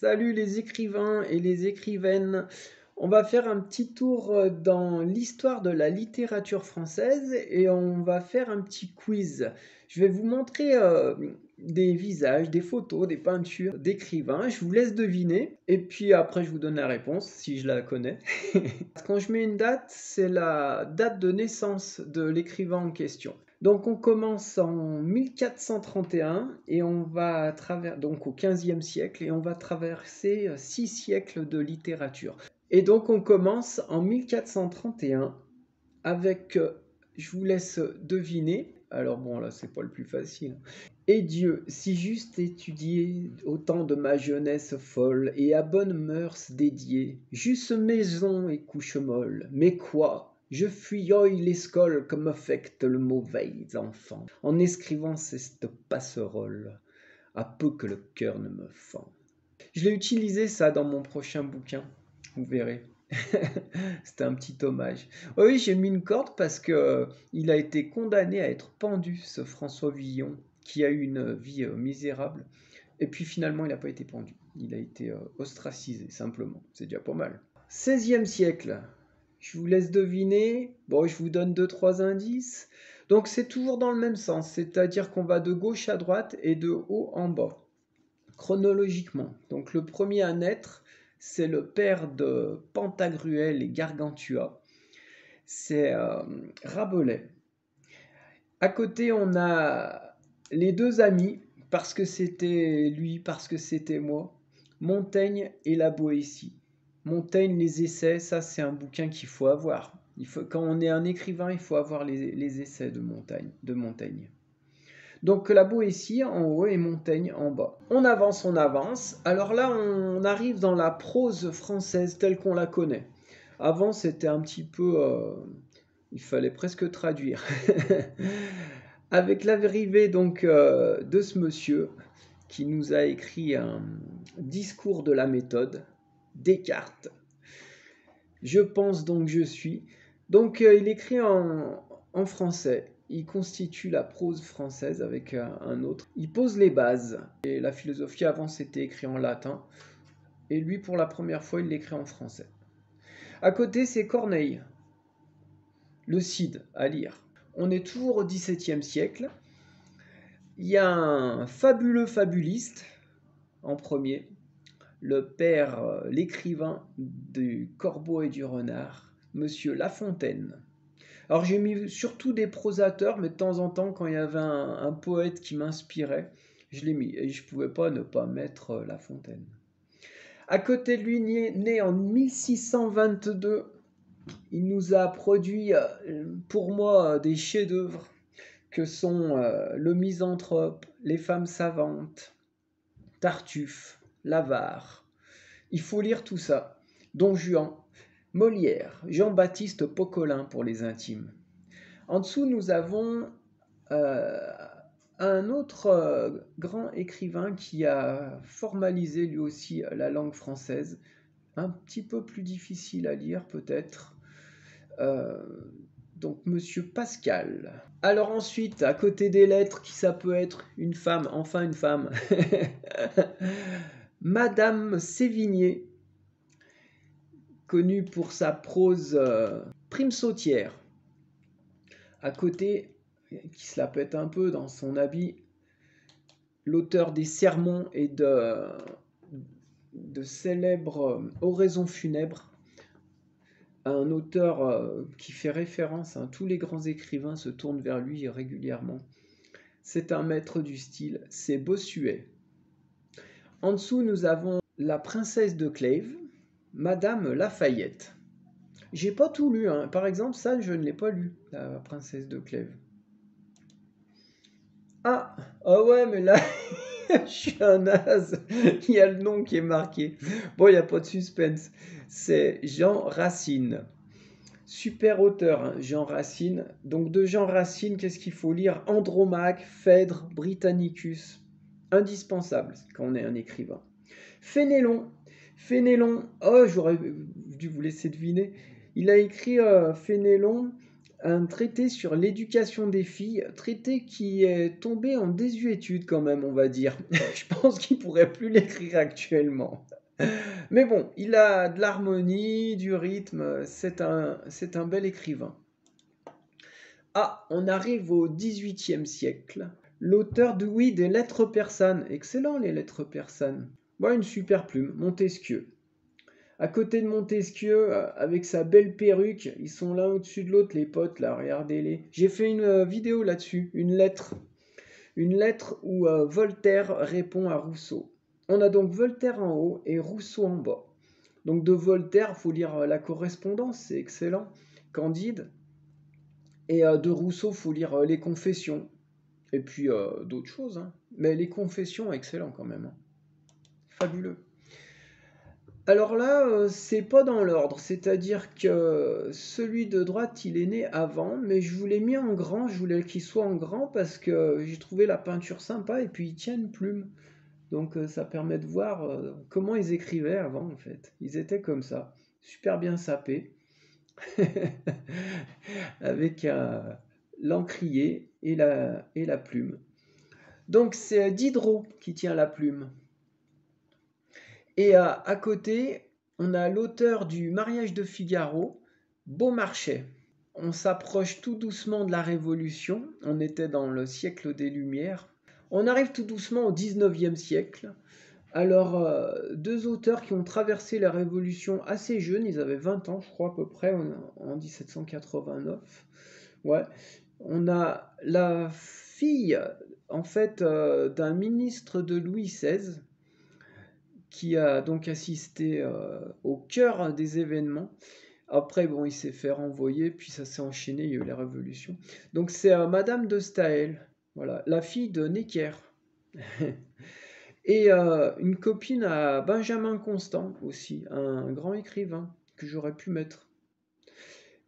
Salut les écrivains et les écrivaines. On va faire un petit tour dans l'histoire de la littérature française et on va faire un petit quiz. Je vais vous montrer des visages, des photos, des peintures d'écrivains. Je vous laisse deviner et puis après je vous donne la réponse si je la connais. Quand je mets une date, c'est la date de naissance de l'écrivain en question. Donc on commence en 1431 et on va donc au XVe siècle et on va traverser 6 siècles de littérature. Et donc on commence en 1431 avec, je vous laisse deviner, alors bon là c'est pas le plus facile. Et Dieu, si juste étudié au temps de ma jeunesse folle et à bonnes mœurs dédié, j'eusse maison et couche molle, mais quoi? Je fuyoille l'escole comme affecte le mauvais enfant, en escrivant cette passerole, à peu que le cœur ne me fend. Je l'ai utilisé ça dans mon prochain bouquin, vous verrez. C'était un petit hommage. Oh oui, j'ai mis une corde parce que il a été condamné à être pendu, ce François Villon, qui a eu une vie misérable. Et puis finalement, il n'a pas été pendu. Il a été ostracisé, simplement. C'est déjà pas mal. 16e siècle. Je vous laisse deviner. Bon, je vous donne 2-3 indices. Donc c'est toujours dans le même sens, c'est-à-dire qu'on va de gauche à droite et de haut en bas, chronologiquement. Donc le premier à naître, c'est le père de Pantagruel et Gargantua, c'est Rabelais. À côté, on a les deux amis, parce que c'était lui, parce que c'était moi, Montaigne et la Boétie. Montaigne, les essais, ça c'est un bouquin qu'il faut avoir. Quand on est un écrivain, il faut avoir les essais de Montaigne. Donc la Boétie en haut et Montaigne en bas. On avance, on avance. Alors là, on arrive dans la prose française telle qu'on la connaît. Avant, c'était un petit peu... il fallait presque traduire. Avec l'arrivée donc de ce monsieur qui nous a écrit un discours de la méthode, Descartes. Je pense donc je suis. Donc il écrit en français. Il constitue la prose française avec un autre. Il pose les bases. Et la philosophie avant c'était écrit en latin. Et lui pour la première fois il l'écrit en français. À côté c'est Corneille. Le Cid à lire. On est toujours au XVIIe siècle. Il y a un fabuleux fabuliste en premier. Le père, l'écrivain du Corbeau et du Renard, Monsieur La Fontaine. Alors j'ai mis surtout des prosateurs, mais de temps en temps, quand il y avait un poète qui m'inspirait, je l'ai mis. Et je ne pouvais pas ne pas mettre La Fontaine. À côté de lui, né en 1622, il nous a produit, pour moi, des chefs-d'œuvre que sont Le Misanthrope, Les femmes savantes, Tartuffe, l'Avare. Il faut lire tout ça. Don Juan, Molière, Jean-Baptiste Poquelin pour les intimes. En dessous, nous avons euh, un autre grand écrivain qui a formalisé lui aussi la langue française, un petit peu plus difficile à lire peut-être. Euh, donc Monsieur Pascal. Alors ensuite, à côté des lettres, qui ça peut être une femme, enfin une femme, Madame Sévigné, connue pour sa prose prime sautière. À côté, qui se la pète un peu dans son habit, l'auteur des sermons et de célèbres oraisons funèbres, un auteur qui fait référence, tous les grands écrivains se tournent vers lui régulièrement. C'est un maître du style, c'est Bossuet. En dessous, nous avons la princesse de Clèves, Madame Lafayette. J'ai pas tout lu, hein. Par exemple, ça, je ne l'ai pas lu, la princesse de Clèves. Ah, ah ouais, mais là, je suis un naze. Il y a le nom qui est marqué. Bon, il n'y a pas de suspense. C'est Jean Racine. Super auteur, hein, Jean Racine. Donc de Jean Racine, qu'est-ce qu'il faut lire? Andromaque, Phèdre, Britannicus. Indispensable quand on est un écrivain. Fénélon. Fénélon. Oh, j'aurais dû vous laisser deviner. Il a écrit Fénélon un traité sur l'éducation des filles, traité qui est tombé en désuétude quand même, on va dire. Je pense qu'il pourrait plus l'écrire actuellement. Mais bon, il a de l'harmonie, du rythme, c'est un bel écrivain. Ah, on arrive au XVIIIe siècle. L'auteur de oui des lettres persanes, excellent les lettres persanes. Voilà une super plume, Montesquieu. À côté de Montesquieu, avec sa belle perruque, ils sont l'un au-dessus de l'autre, les potes, là, regardez-les. J'ai fait une vidéo là-dessus, une lettre. Une lettre où Voltaire répond à Rousseau. On a donc Voltaire en haut et Rousseau en bas. Donc de Voltaire, il faut lire la correspondance, c'est excellent. Candide. Et de Rousseau, il faut lire les confessions. Et puis d'autres choses. Hein. Mais les confessions, excellent quand même. Hein. Fabuleux. Alors là, c'est pas dans l'ordre, c'est-à-dire que celui de droite, il est né avant, mais je vous l'ai mis en grand, je voulais qu'il soit en grand parce que j'ai trouvé la peinture sympa et puis il tient une plume. Donc ça permet de voir comment ils écrivaient avant en fait. Ils étaient comme ça, super bien sapés, avec l'encrier et la plume. Donc c'est Diderot qui tient la plume. Et à côté, on a l'auteur du Mariage de Figaro, Beaumarchais. On s'approche tout doucement de la Révolution. On était dans le siècle des Lumières. On arrive tout doucement au 19e siècle. Alors, deux auteurs qui ont traversé la Révolution assez jeunes, ils avaient 20 ans, je crois, à peu près, en 1789. Ouais. On a la fille, en fait, d'un ministre de Louis XVI, qui a donc assisté au cœur des événements. Après, bon, il s'est fait renvoyer, puis ça s'est enchaîné, il y a eu la Révolution. Donc c'est Madame de Staël, voilà, la fille de Necker. Et une copine à Benjamin Constant aussi, un grand écrivain que j'aurais pu mettre.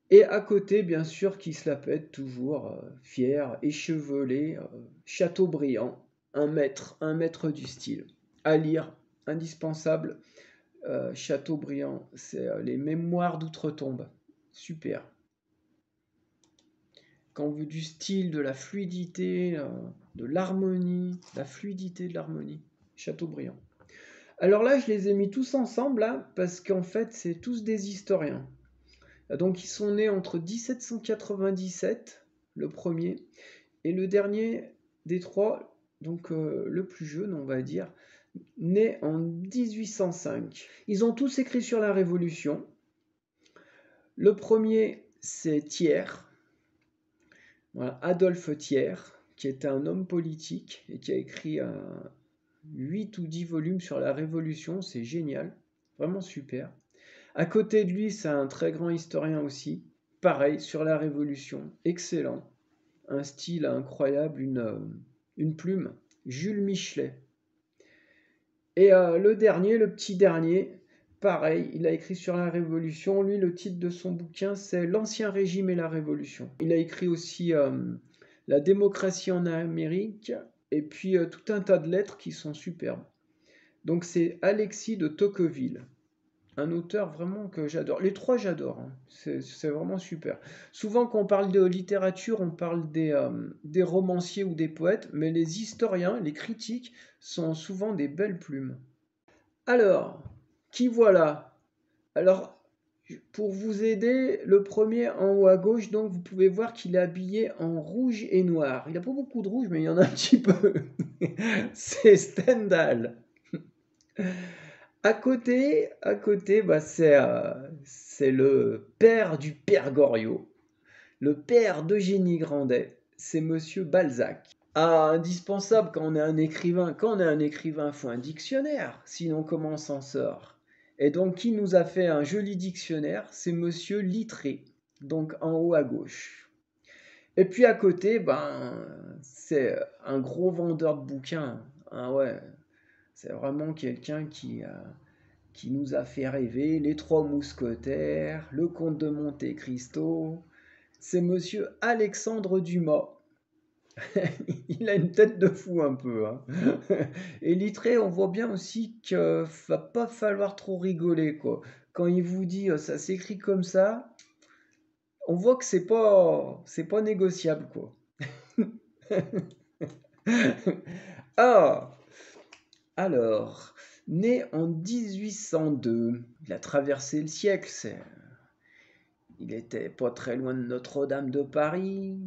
Et à côté, bien sûr, qui se la pète toujours, fier, échevelé, Chateaubriand, un maître du style. À lire, indispensable. Chateaubriand, c'est les Mémoires d'outre-tombe. Super. Quand on veut du style, de la fluidité, de l'harmonie, la fluidité de l'harmonie. Chateaubriand. Alors là, je les ai mis tous ensemble, là, parce qu'en fait, c'est tous des historiens. Donc, ils sont nés entre 1797, le premier, et le dernier des trois, donc le plus jeune, on va dire, né en 1805. Ils ont tous écrit sur la Révolution. Le premier, c'est Thiers, voilà, Adolphe Thiers, qui était un homme politique et qui a écrit 8 ou 10 volumes sur la Révolution. C'est génial, vraiment super. À côté de lui, c'est un très grand historien aussi, pareil, sur la Révolution, excellent. Un style incroyable, une plume, Jules Michelet. Et le dernier, le petit dernier, pareil, il a écrit sur la Révolution. Lui, le titre de son bouquin, c'est L'Ancien Régime et la Révolution. Il a écrit aussi La démocratie en Amérique, et puis tout un tas de lettres qui sont superbes. Donc c'est Alexis de Tocqueville. Un auteur vraiment que j'adore. Les trois, j'adore. Hein. C'est vraiment super. Souvent, quand on parle de littérature, on parle des romanciers ou des poètes, mais les historiens, les critiques, sont souvent des belles plumes. Alors, qui voilà? Alors, pour vous aider, le premier en haut à gauche, donc vous pouvez voir qu'il est habillé en rouge et noir. Il n'a pas beaucoup de rouge, mais il y en a un petit peu. C'est Stendhal. À côté, bah, c'est le père du père Goriot, le père d'Eugénie Grandet, c'est Monsieur Balzac. Ah, indispensable quand on est un écrivain. Quand on est un écrivain, il faut un dictionnaire, sinon comment on s'en sort? Et donc, qui nous a fait un joli dictionnaire? C'est Monsieur Littré, donc en haut à gauche. Et puis à côté, ben, c'est un gros vendeur de bouquins. Ah ouais, c'est vraiment quelqu'un qui nous a fait rêver, Les Trois Mousquetaires, Le Comte de Monte-Cristo. C'est Monsieur Alexandre Dumas. Il a une tête de fou un peu. Hein. Et Littré, on voit bien aussi qu'il va pas falloir trop rigoler, quoi. Quand il vous dit ça s'écrit comme ça, on voit que c'est pas négociable, quoi. Ah! Alors, né en 1802, il a traversé le siècle, il était pas très loin de Notre-Dame de Paris,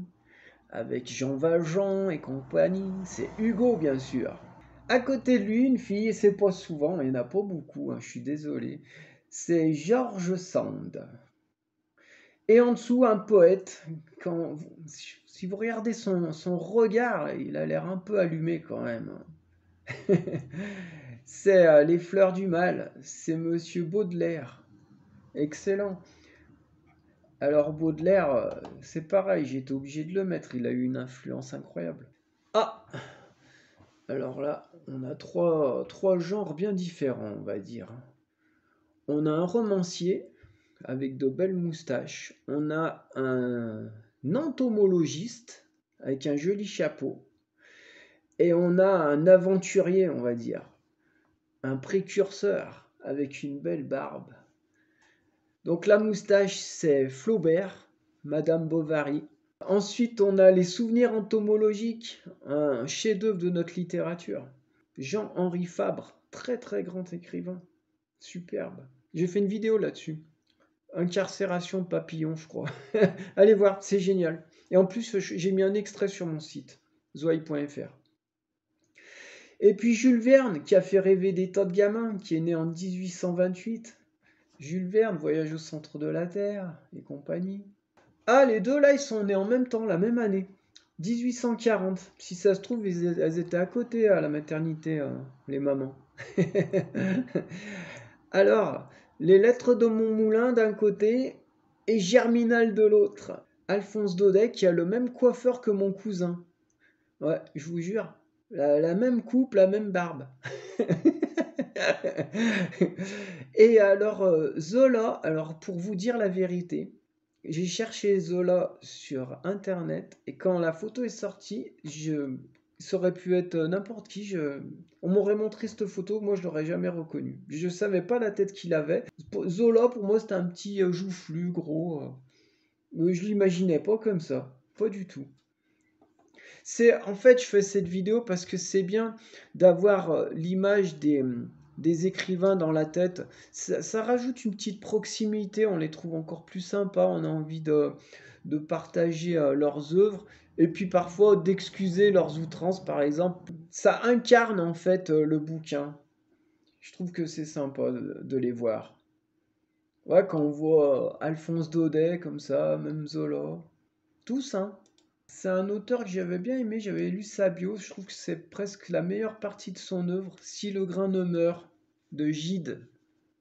avec Jean Valjean et compagnie. C'est Hugo, bien sûr. À côté de lui, une fille, et c'est pas souvent, il n'y en a pas beaucoup, hein, je suis désolé. C'est George Sand. Et en dessous, un poète. Si vous regardez son regard, il a l'air un peu allumé quand même. C'est Les Fleurs du Mal. C'est Monsieur Baudelaire. Excellent. Alors Baudelaire, c'est pareil, j'étais obligé de le mettre. Il a eu une influence incroyable. Ah! Alors là, on a trois genres bien différents, on va dire. On a un romancier avec de belles moustaches. On a un entomologiste avec un joli chapeau. Et on a un aventurier, on va dire. Un précurseur avec une belle barbe. Donc la moustache, c'est Flaubert, Madame Bovary. Ensuite, on a les souvenirs entomologiques, un chef-d'œuvre de notre littérature. Jean-Henri Fabre, très très grand écrivain. Superbe. J'ai fait une vidéo là-dessus. Incarcération de papillon, je crois. Allez voir, c'est génial. Et en plus, j'ai mis un extrait sur mon site, zoï.fr. Et puis Jules Verne, qui a fait rêver des tas de gamins, qui est né en 1828. Jules Verne, Voyage au centre de la Terre et compagnie. Ah, les deux là, ils sont nés en même temps, la même année. 1840. Si ça se trouve, elles étaient à côté à la maternité, les mamans. Alors, les lettres de mon moulin d'un côté et Germinal de l'autre. Alphonse Daudet qui a le même coiffeur que mon cousin. Ouais, je vous jure. La même coupe, la même barbe. Et alors, Zola, alors pour vous dire la vérité, j'ai cherché Zola sur internet et quand la photo est sortie, ça aurait pu être n'importe qui. On m'aurait montré cette photo, moi je l'aurais jamais reconnu. Je savais pas la tête qu'il avait. Zola pour moi c'était un petit joufflu gros. Mais je l'imaginais pas comme ça, pas du tout. En fait, je fais cette vidéo parce que c'est bien d'avoir l'image des écrivains dans la tête. Ça rajoute une petite proximité, on les trouve encore plus sympas, on a envie de partager leurs œuvres et puis parfois d'excuser leurs outrances, par exemple. Ça incarne en fait le bouquin. Je trouve que c'est sympa de les voir. Ouais, quand on voit Alphonse Daudet comme ça, même Zola, tous, hein. C'est un auteur que j'avais bien aimé, j'avais lu sa bio, je trouve que c'est presque la meilleure partie de son œuvre, Si le grain ne meurt, de Gide.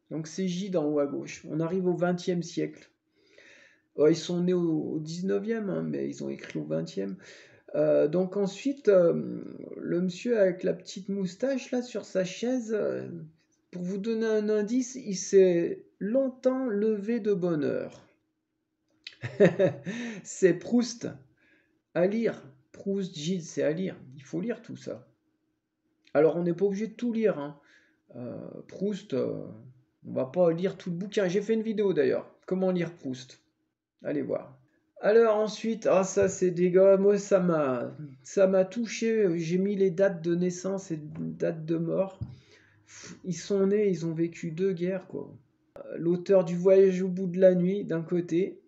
Donc c'est Gide en haut à gauche. On arrive au XXe siècle. Ils sont nés au XIXe, hein, mais ils ont écrit au XXe. Donc ensuite, le monsieur avec la petite moustache là sur sa chaise, pour vous donner un indice, il s'est longtemps levé de bonne heure. C'est Proust. À lire. Proust, Gide, c'est à lire. Il faut lire tout ça. Alors, on n'est pas obligé de tout lire, hein. Proust, on va pas lire tout le bouquin. J'ai fait une vidéo d'ailleurs. Comment lire Proust. Allez voir. Alors ensuite, ça c'est des gars, moi ça m'a touché. J'ai mis les dates de naissance et dates de mort. Ils sont nés, ils ont vécu deux guerres, quoi. L'auteur du Voyage au bout de la nuit, d'un côté,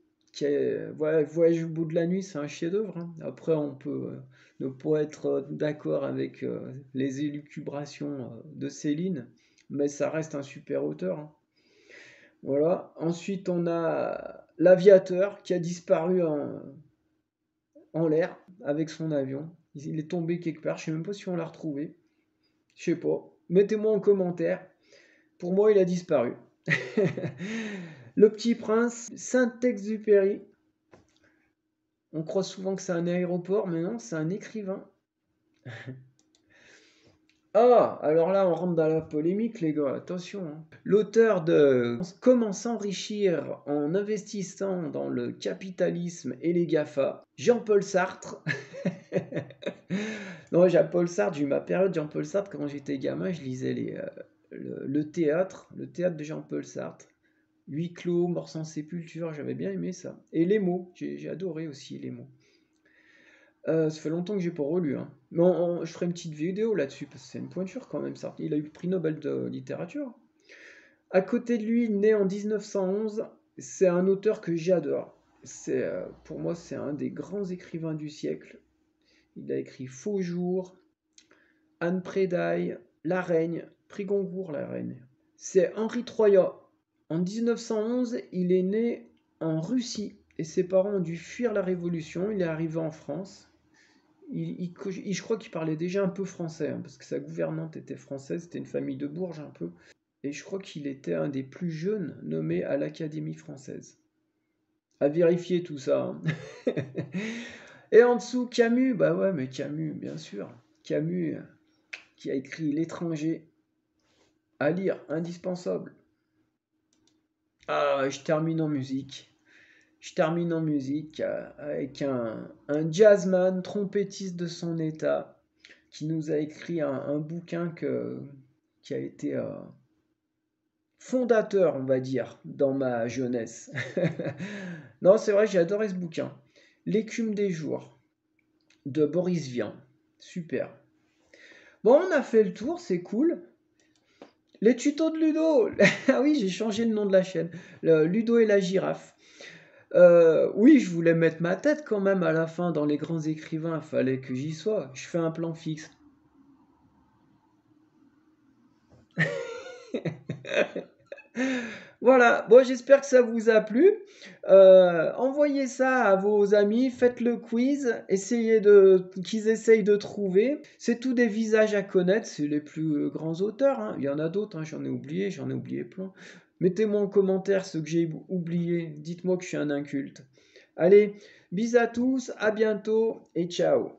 Voyage au bout de la nuit, c'est un chef-d'œuvre, hein. Après, on peut ne pas être d'accord avec les élucubrations de Céline, mais ça reste un super auteur, hein. Voilà. Ensuite, on a L'Aviateur qui a disparu en l'air avec son avion. Il est tombé quelque part. Je sais même pas si on l'a retrouvé. Je sais pas. Mettez-moi en commentaire. Pour moi, il a disparu. Le Petit Prince, Saint-Exupéry. On croit souvent que c'est un aéroport, mais non, c'est un écrivain. Ah, alors là, on rentre dans la polémique, les gars, attention, hein. L'auteur de Comment s'enrichir en investissant dans le capitalisme et les GAFA, Jean-Paul Sartre. Non, Jean-Paul Sartre, j'ai eu ma période Jean-Paul Sartre, quand j'étais gamin, je lisais le théâtre de Jean-Paul Sartre. Huis clos, Mort sans sépulture, j'avais bien aimé ça. Et les mots, j'ai adoré aussi les mots. Ça fait longtemps que j'ai pas relu, hein. Mais je ferai une petite vidéo là-dessus, parce que c'est une pointure quand même, ça. Il a eu le prix Nobel de littérature. À côté de lui, né en 1911, c'est un auteur que j'adore. Pour moi, c'est un des grands écrivains du siècle. Il a écrit Faux Jours, Anne Prédaille, La Reine, prix Goncourt, La Reine. C'est Henri Troyat. En 1911, il est né en Russie et ses parents ont dû fuir la Révolution. Il est arrivé en France. Je crois qu'il parlait déjà un peu français, hein, parce que sa gouvernante était française, c'était une famille de Bourges un peu. Et je crois qu'il était un des plus jeunes nommés à l'Académie française. À vérifier tout ça, hein. Et en dessous, Camus, bah ouais, mais Camus, bien sûr. Camus, qui a écrit L'étranger, à lire, indispensable. Ah, je termine en musique. Je termine en musique avec un jazzman, trompettiste de son état, qui nous a écrit un bouquin qui a été fondateur, on va dire, dans ma jeunesse. Non, c'est vrai, j'ai adoré ce bouquin. L'écume des jours, de Boris Vian. Super. Bon, on a fait le tour, c'est cool. Les tutos de Ludo. Ah oui, j'ai changé le nom de la chaîne. Ludo et la girafe. Oui, je voulais mettre ma tête quand même à la fin dans les grands écrivains. Fallait que j'y sois. Je fais un plan fixe. Voilà, bon, j'espère que ça vous a plu. Envoyez ça à vos amis, faites le quiz, qu'ils essayent de trouver. C'est tous des visages à connaître, c'est les plus grands auteurs, hein. Il y en a d'autres, hein, j'en ai oublié plein. Mettez-moi en commentaire ce que j'ai oublié, dites-moi que je suis un inculte. Allez, bis à tous, à bientôt et ciao.